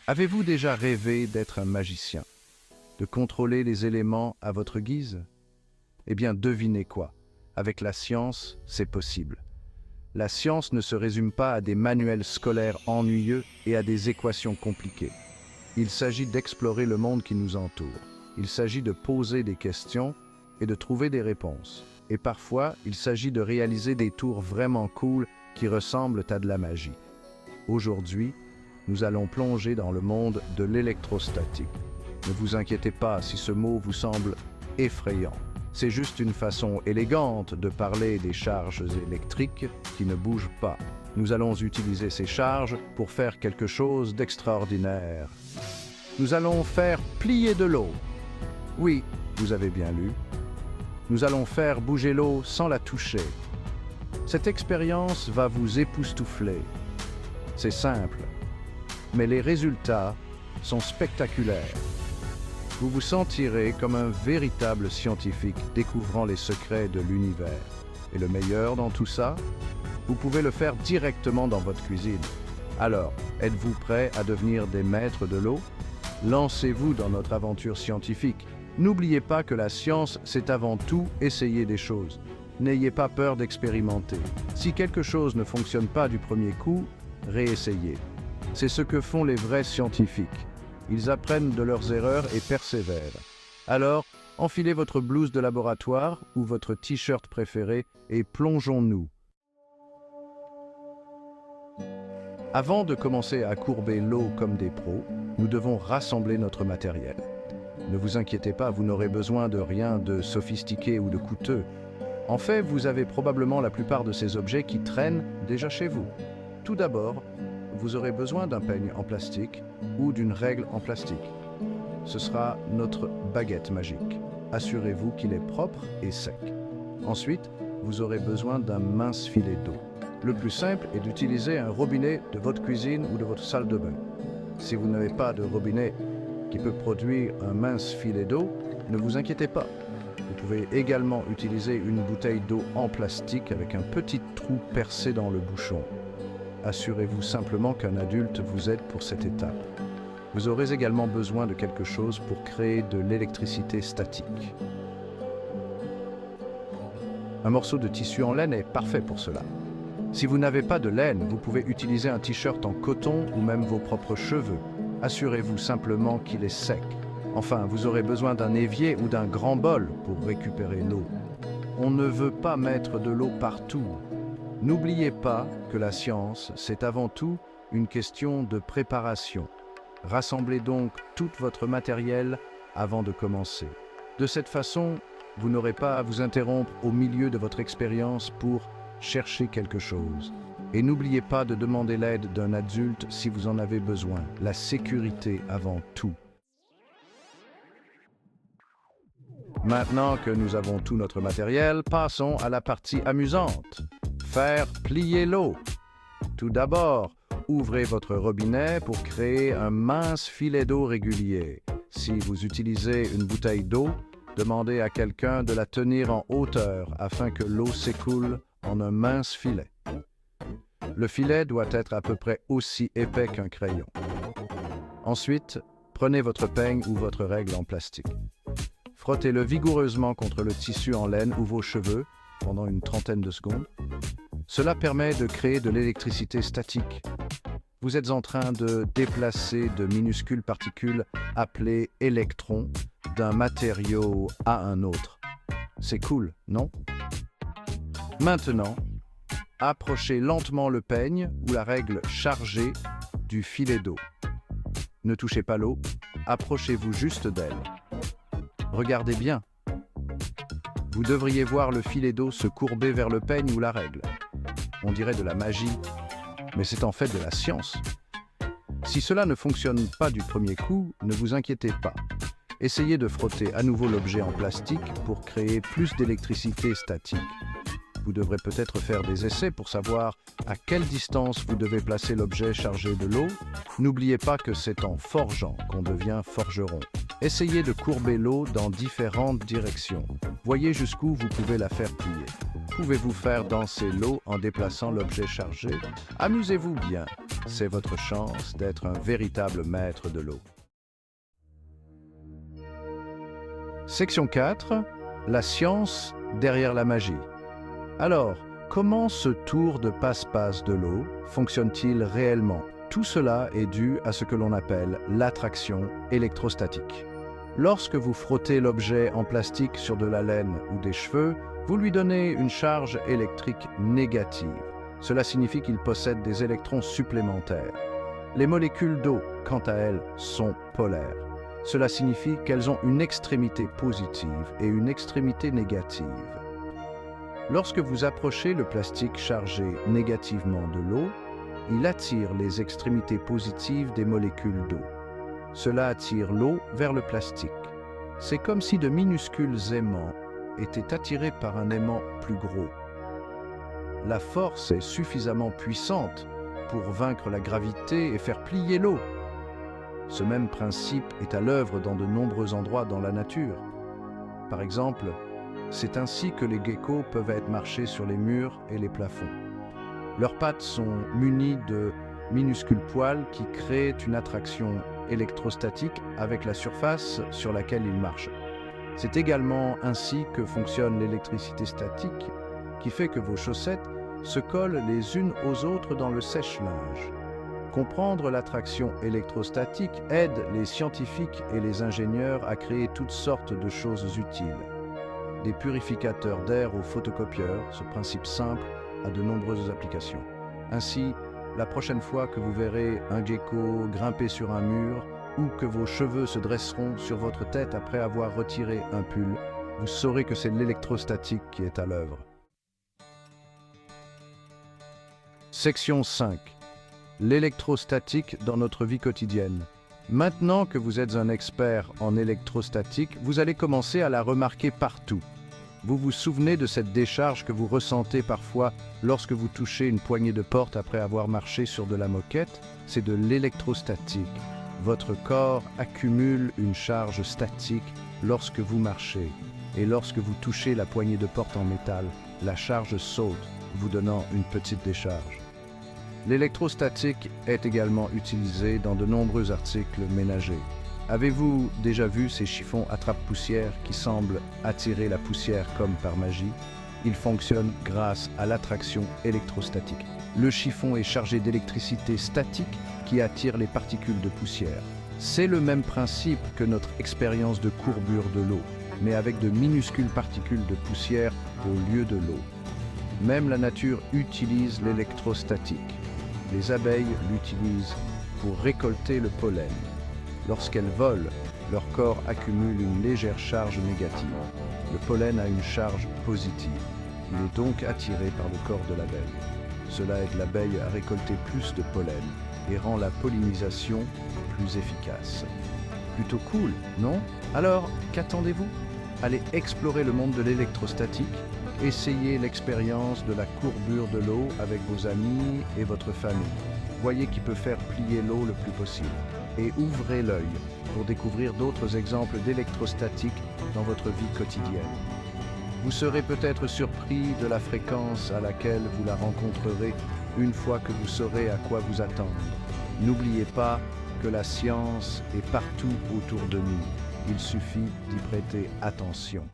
Avez-vous déjà rêvé d'être un magicien, de contrôler les éléments à votre guise? Eh bien, devinez quoi? Avec la science, c'est possible. La science ne se résume pas à des manuels scolaires ennuyeux et à des équations compliquées. Il s'agit d'explorer le monde qui nous entoure. Il s'agit de poser des questions et de trouver des réponses. Et parfois, il s'agit de réaliser des tours vraiment cool qui ressemblent à de la magie. Aujourd'hui, nous allons plonger dans le monde de l'électrostatique. Ne vous inquiétez pas si ce mot vous semble effrayant. C'est juste une façon élégante de parler des charges électriques qui ne bougent pas. Nous allons utiliser ces charges pour faire quelque chose d'extraordinaire. Nous allons faire plier de l'eau. Oui, vous avez bien lu. Nous allons faire bouger l'eau sans la toucher. Cette expérience va vous époustoufler. C'est simple, mais les résultats sont spectaculaires. Vous vous sentirez comme un véritable scientifique découvrant les secrets de l'univers. Et le meilleur dans tout ça, vous pouvez le faire directement dans votre cuisine. Alors, êtes-vous prêt à devenir des maîtres de l'eau? Lancez-vous dans notre aventure scientifique. N'oubliez pas que la science, c'est avant tout essayer des choses. N'ayez pas peur d'expérimenter. Si quelque chose ne fonctionne pas du premier coup, réessayez. C'est ce que font les vrais scientifiques. Ils apprennent de leurs erreurs et persévèrent. Alors, enfilez votre blouse de laboratoire ou votre t-shirt préféré et plongeons-nous. Avant de commencer à courber l'eau comme des pros, nous devons rassembler notre matériel. Ne vous inquiétez pas, vous n'aurez besoin de rien de sophistiqué ou de coûteux. En fait, vous avez probablement la plupart de ces objets qui traînent déjà chez vous. Tout d'abord, vous aurez besoin d'un peigne en plastique ou d'une règle en plastique. Ce sera notre baguette magique. Assurez-vous qu'il est propre et sec. Ensuite, vous aurez besoin d'un mince filet d'eau. Le plus simple est d'utiliser un robinet de votre cuisine ou de votre salle de bain. Si vous n'avez pas de robinet qui peut produire un mince filet d'eau, ne vous inquiétez pas. Vous pouvez également utiliser une bouteille d'eau en plastique avec un petit trou percé dans le bouchon. Assurez-vous simplement qu'un adulte vous aide pour cette étape. Vous aurez également besoin de quelque chose pour créer de l'électricité statique. Un morceau de tissu en laine est parfait pour cela. Si vous n'avez pas de laine, vous pouvez utiliser un t-shirt en coton ou même vos propres cheveux. Assurez-vous simplement qu'il est sec. Enfin, vous aurez besoin d'un évier ou d'un grand bol pour récupérer l'eau. On ne veut pas mettre de l'eau partout. N'oubliez pas que la science, c'est avant tout une question de préparation. Rassemblez donc tout votre matériel avant de commencer. De cette façon, vous n'aurez pas à vous interrompre au milieu de votre expérience pour chercher quelque chose. Et n'oubliez pas de demander l'aide d'un adulte si vous en avez besoin. La sécurité avant tout. Maintenant que nous avons tout notre matériel, passons à la partie amusante. Faire plier l'eau. Tout d'abord, ouvrez votre robinet pour créer un mince filet d'eau régulier. Si vous utilisez une bouteille d'eau, demandez à quelqu'un de la tenir en hauteur afin que l'eau s'écoule en un mince filet. Le filet doit être à peu près aussi épais qu'un crayon. Ensuite, prenez votre peigne ou votre règle en plastique. Frottez-le vigoureusement contre le tissu en laine ou vos cheveux pendant une trentaine de secondes. Cela permet de créer de l'électricité statique. Vous êtes en train de déplacer de minuscules particules appelées électrons d'un matériau à un autre. C'est cool, non? Maintenant, approchez lentement le peigne ou la règle chargée du filet d'eau. Ne touchez pas l'eau, approchez-vous juste d'elle. Regardez bien. Vous devriez voir le filet d'eau se courber vers le peigne ou la règle. On dirait de la magie, mais c'est en fait de la science. Si cela ne fonctionne pas du premier coup, ne vous inquiétez pas. Essayez de frotter à nouveau l'objet en plastique pour créer plus d'électricité statique. Vous devrez peut-être faire des essais pour savoir à quelle distance vous devez placer l'objet chargé de l'eau. N'oubliez pas que c'est en forgeant qu'on devient forgeron. Essayez de courber l'eau dans différentes directions. Voyez jusqu'où vous pouvez la faire plier. Pouvez-vous faire danser l'eau en déplaçant l'objet chargé? Amusez-vous bien. c'est votre chance d'être un véritable maître de l'eau. Section 4. La science derrière la magie. Alors, comment ce tour de passe-passe de l'eau fonctionne-t-il réellement? Tout cela est dû à ce que l'on appelle l'attraction électrostatique. Lorsque vous frottez l'objet en plastique sur de la laine ou des cheveux, vous lui donnez une charge électrique négative. Cela signifie qu'il possède des électrons supplémentaires. Les molécules d'eau, quant à elles, sont polaires. Cela signifie qu'elles ont une extrémité positive et une extrémité négative. Lorsque vous approchez le plastique chargé négativement de l'eau, il attire les extrémités positives des molécules d'eau. Cela attire l'eau vers le plastique. C'est comme si de minuscules aimants étaient attirés par un aimant plus gros. La force est suffisamment puissante pour vaincre la gravité et faire plier l'eau. Ce même principe est à l'œuvre dans de nombreux endroits dans la nature. Par exemple, c'est ainsi que les geckos peuvent marcher sur les murs et les plafonds. Leurs pattes sont munies de minuscules poils qui créent une attraction électrostatique avec la surface sur laquelle ils marchent. C'est également ainsi que fonctionne l'électricité statique, qui fait que vos chaussettes se collent les unes aux autres dans le sèche-linge. Comprendre l'attraction électrostatique aide les scientifiques et les ingénieurs à créer toutes sortes de choses utiles. Des purificateurs d'air aux photocopieurs, ce principe simple a de nombreuses applications. Ainsi, la prochaine fois que vous verrez un gecko grimper sur un mur ou que vos cheveux se dresseront sur votre tête après avoir retiré un pull, vous saurez que c'est l'électrostatique qui est à l'œuvre. Section 5. L'électrostatique dans notre vie quotidienne. Maintenant que vous êtes un expert en électrostatique, vous allez commencer à la remarquer partout. Vous vous souvenez de cette décharge que vous ressentez parfois lorsque vous touchez une poignée de porte après avoir marché sur de la moquette? C'est de l'électrostatique. Votre corps accumule une charge statique lorsque vous marchez. Et lorsque vous touchez la poignée de porte en métal, la charge saute, vous donnant une petite décharge. L'électrostatique est également utilisé dans de nombreux articles ménagers. Avez-vous déjà vu ces chiffons attrape-poussière qui semblent attirer la poussière comme par magie? Ils fonctionnent grâce à l'attraction électrostatique. Le chiffon est chargé d'électricité statique qui attire les particules de poussière. C'est le même principe que notre expérience de courbure de l'eau, mais avec de minuscules particules de poussière au lieu de l'eau. Même la nature utilise l'électrostatique. Les abeilles l'utilisent pour récolter le pollen. Lorsqu'elles volent, leur corps accumule une légère charge négative. Le pollen a une charge positive. Il est donc attiré par le corps de l'abeille. Cela aide l'abeille à récolter plus de pollen et rend la pollinisation plus efficace. Plutôt cool, non? Alors, qu'attendez-vous? Allez explorer le monde de l'électrostatique. Essayez l'expérience de la courbure de l'eau avec vos amis et votre famille. Voyez qui peut faire plier l'eau le plus possible. Et ouvrez l'œil pour découvrir d'autres exemples d'électrostatique dans votre vie quotidienne. Vous serez peut-être surpris de la fréquence à laquelle vous la rencontrerez une fois que vous saurez à quoi vous attendre. N'oubliez pas que la science est partout autour de nous. Il suffit d'y prêter attention.